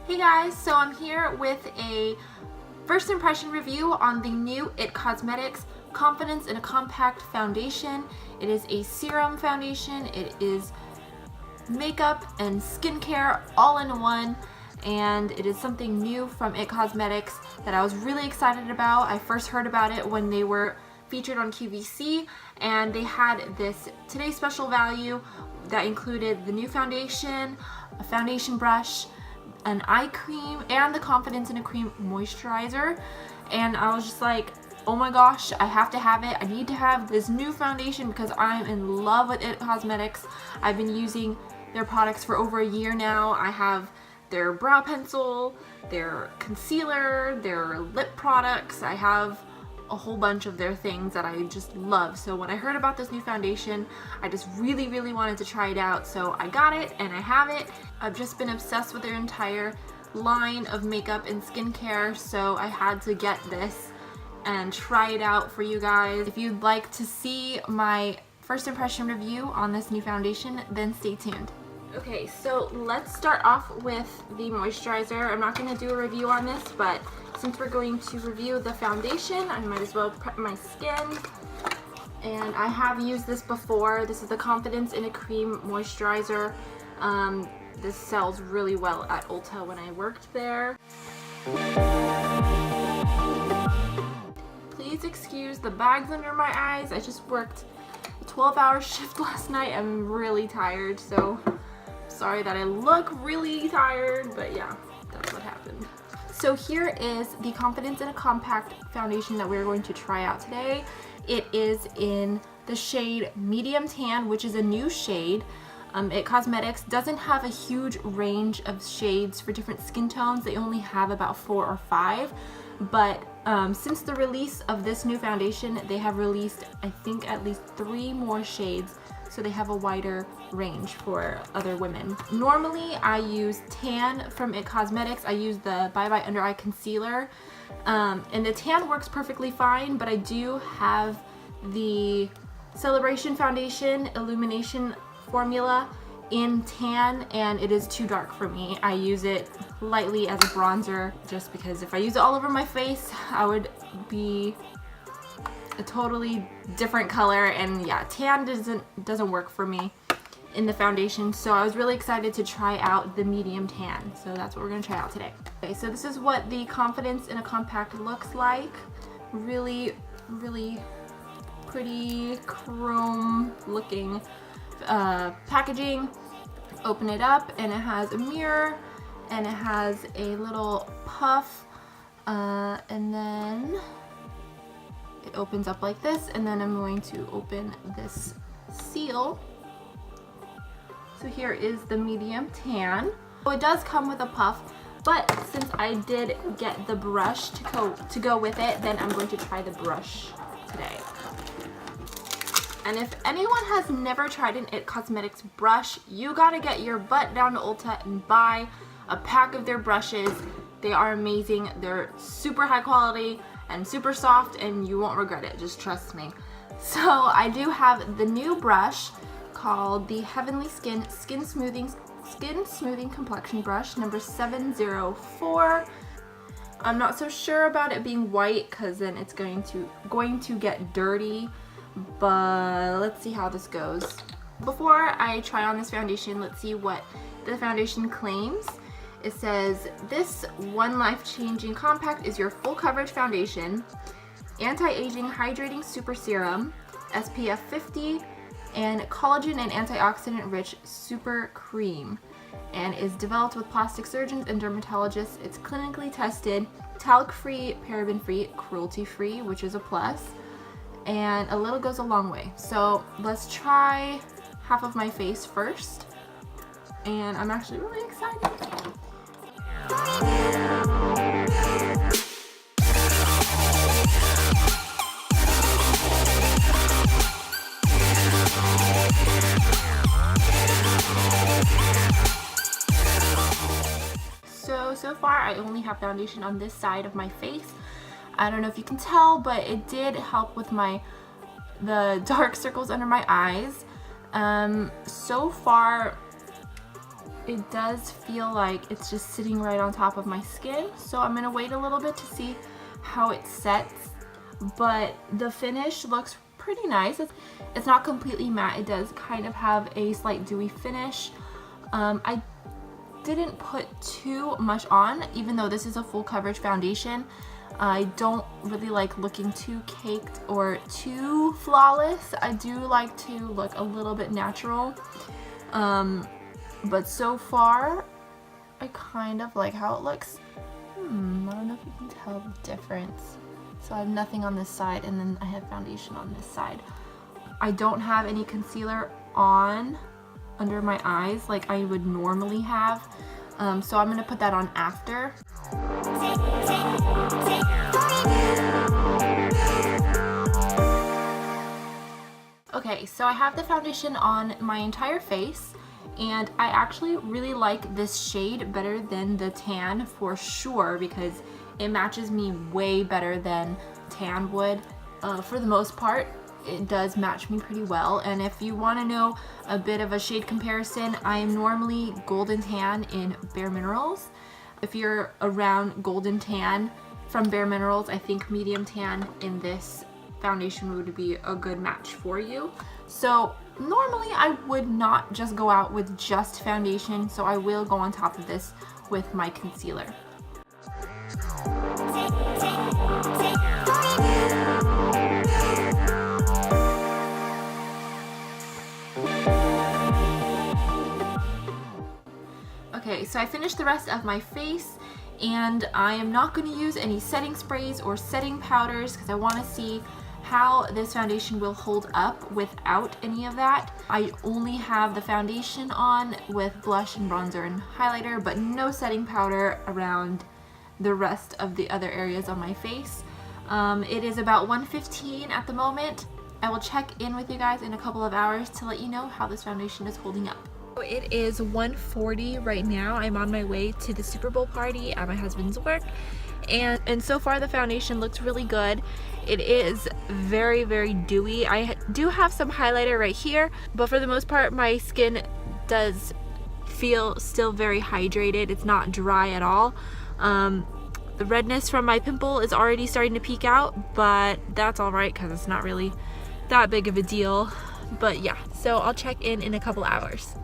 Hey guys, so I'm here with a first impression review on the new IT Cosmetics Confidence in a Compact Foundation. It is a serum foundation, it is makeup and skincare all in one, and it is something new from IT Cosmetics that I was really excited about. I first heard about it when they were featured on QVC, and they had this today's special value that included the new foundation, a foundation brush, an eye cream, and the Confidence in a Cream moisturizer. And I was just like, oh my gosh, I have to have it. I need to have this new foundation because I'm in love with IT Cosmetics. I've been using their products for over a year now. I have their brow pencil, their concealer, their lip products. I have a whole bunch of their things that I just love. So when I heard about this new foundation, I just really wanted to try it out. So I got it and I have it. I've just been obsessed with their entire line of makeup and skincare, so I had to get this and try it out for you guys. If you'd like to see my first impression review on this new foundation, then stay tuned. Okay, so let's start off with the moisturizer. I'm not going to do a review on this, but since we're going to review the foundation, I might as well prep my skin. And I have used this before. This is the Confidence in a Cream moisturizer. This sells really well at Ulta when I worked there. Please excuse the bags under my eyes. I just worked a 12-hour shift last night. I'm really tired, so sorry that I look really tired, but yeah, that's what happened. So here is the Confidence in a Compact foundation that we're going to try out today. It is in the shade Medium Tan, which is a new shade. IT Cosmetics doesn't have a huge range of shades for different skin tones. They only have about 4 or 5. But since the release of this new foundation, they have released, I think, at least 3 more shades. So they have a wider range for other women. Normally, I use Tan from IT Cosmetics. I use the Bye Bye Under Eye Concealer. And the Tan works perfectly fine, but I do have the Celebration Foundation Illumination formula in Tan, and it is too dark for me. I use it lightly as a bronzer just because if I use it all over my face, I would be a totally different color, and yeah, Tan doesn't work for me in the foundation. So I was really excited to try out the Medium Tan, so that's what we're gonna try out today. Okay, so this is what the Confidence in a Compact looks like. Really pretty chrome looking packaging. Open it up and it has a mirror and it has a little puff, and then it opens up like this, and then I'm going to open this seal. So here is the Medium Tan. So it does come with a puff, but since I did get the brush to go with it, then I'm going to try the brush today. And if anyone has never tried an IT Cosmetics brush, you gotta get your butt down to Ulta and buy a pack of their brushes. They are amazing. They're super high quality and super soft, and you won't regret it, just trust me. So I do have the new brush called the Heavenly Skin Smoothing Complexion Brush number 704. I'm not so sure about it being white because then it's going to get dirty, but let's see how this goes. Before I try on this foundation, let's see what the foundation claims. It says, this one life-changing compact is your full coverage foundation, anti-aging hydrating super serum, SPF 50, and collagen and antioxidant rich super cream, and is developed with plastic surgeons and dermatologists. It's clinically tested, talc-free, paraben-free, cruelty-free, which is a plus, and a little goes a long way. So let's try half of my face first, and I'm actually really excited. So far I only have foundation on this side of my face. I don't know if you can tell, but it did help with the dark circles under my eyes. So far it does feel like it's just sitting right on top of my skin. So I'm gonna wait a little bit to see how it sets, but the finish looks pretty nice. It's not completely matte. It does kind of have a slight dewy finish. I didn't put too much on, even though this is a full coverage foundation. I don't really like looking too caked or too flawless. I do like to look a little bit natural. But so far, I kind of like how it looks. I don't know if you can tell the difference. So I have nothing on this side, and then I have foundation on this side. I don't have any concealer on under my eyes like I would normally have. So I'm going to put that on after. Okay, so I have the foundation on my entire face, and I actually really like this shade better than the tan for sure, because it matches me way better than tan would. For the most part, it does match me pretty well. And if you want to know a bit of a shade comparison, I am normally golden tan in Bare Minerals. If you're around golden tan from Bare Minerals, I think medium tan in this foundation would be a good match for you. So normally I would not just go out with just foundation, so I will go on top of this with my concealer. Okay, so I finished the rest of my face, and I am not going to use any setting sprays or setting powders because I want to see how this foundation will hold up without any of that. I only have the foundation on with blush and bronzer and highlighter, but no setting powder around the rest of the other areas on my face. It is about 1:15 at the moment. I will check in with you guys in a couple of hours to let you know how this foundation is holding up. It is 1:40 right now. I'm on my way to the Super Bowl party at my husband's work, and so far the foundation looks really good. It is very, very dewy. I do have some highlighter right here, but for the most part my skin does feel still very hydrated. It's not dry at all. The redness from my pimple is already starting to peek out, but that's alright because it's not really that big of a deal. But yeah, so I'll check in a couple hours.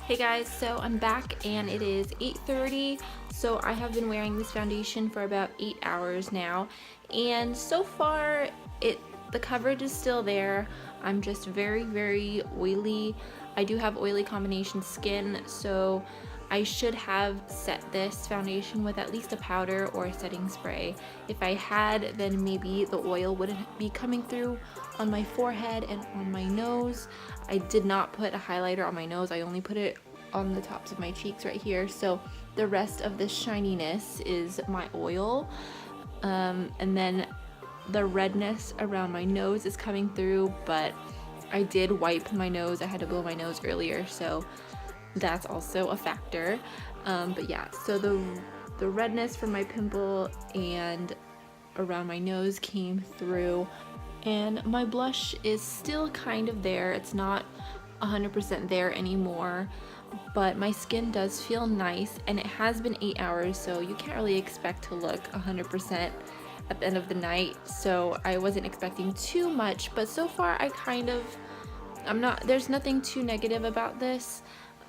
Hey guys, so I'm back and it is 8:30. So I have been wearing this foundation for about 8 hours now, and so far the coverage is still there. I'm just very, very oily. I do have oily combination skin, so I should have set this foundation with at least a powder or a setting spray. If I had, then maybe the oil wouldn't be coming through on my forehead and on my nose. I did not put a highlighter on my nose. I only put it on the tops of my cheeks right here. So the rest of this shininess is my oil. And then the redness around my nose is coming through, but I did wipe my nose. I had to blow my nose earlier, so that's also a factor. But yeah, so the redness from my pimple and around my nose came through, and my blush is still kind of there. It's not 100% there anymore, but my skin does feel nice, and it has been 8 hours, so you can't really expect to look 100% at the end of the night. So I wasn't expecting too much, but so far there's nothing too negative about this.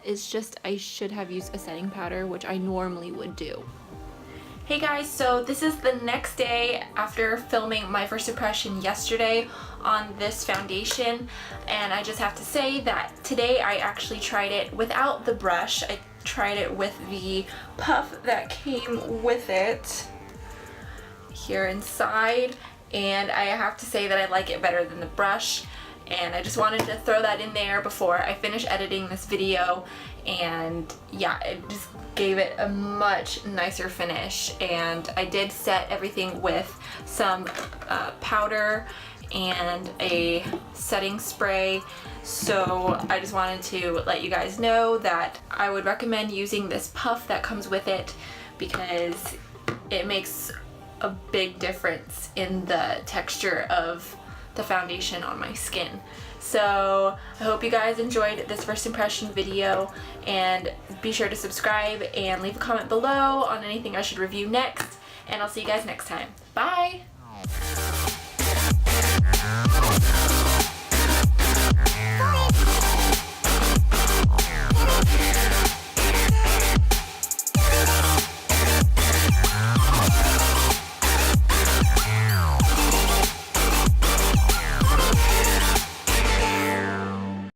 It's just I should have used a setting powder, which I normally would do. Hey guys, so this is the next day after filming my first impression yesterday on this foundation, and I just have to say that today I actually tried it without the brush. I tried it with the puff that came with it here inside, and I have to say that I like it better than the brush, and I just wanted to throw that in there before I finish editing this video. And yeah, it just gave it a much nicer finish, and I did set everything with some powder and a setting spray. So I just wanted to let you guys know that I would recommend using this puff that comes with it because it makes a big difference in the texture of the foundation on my skin. So I hope you guys enjoyed this first impression video, and be sure to subscribe and leave a comment below on anything I should review next, and I'll see you guys next time. Bye!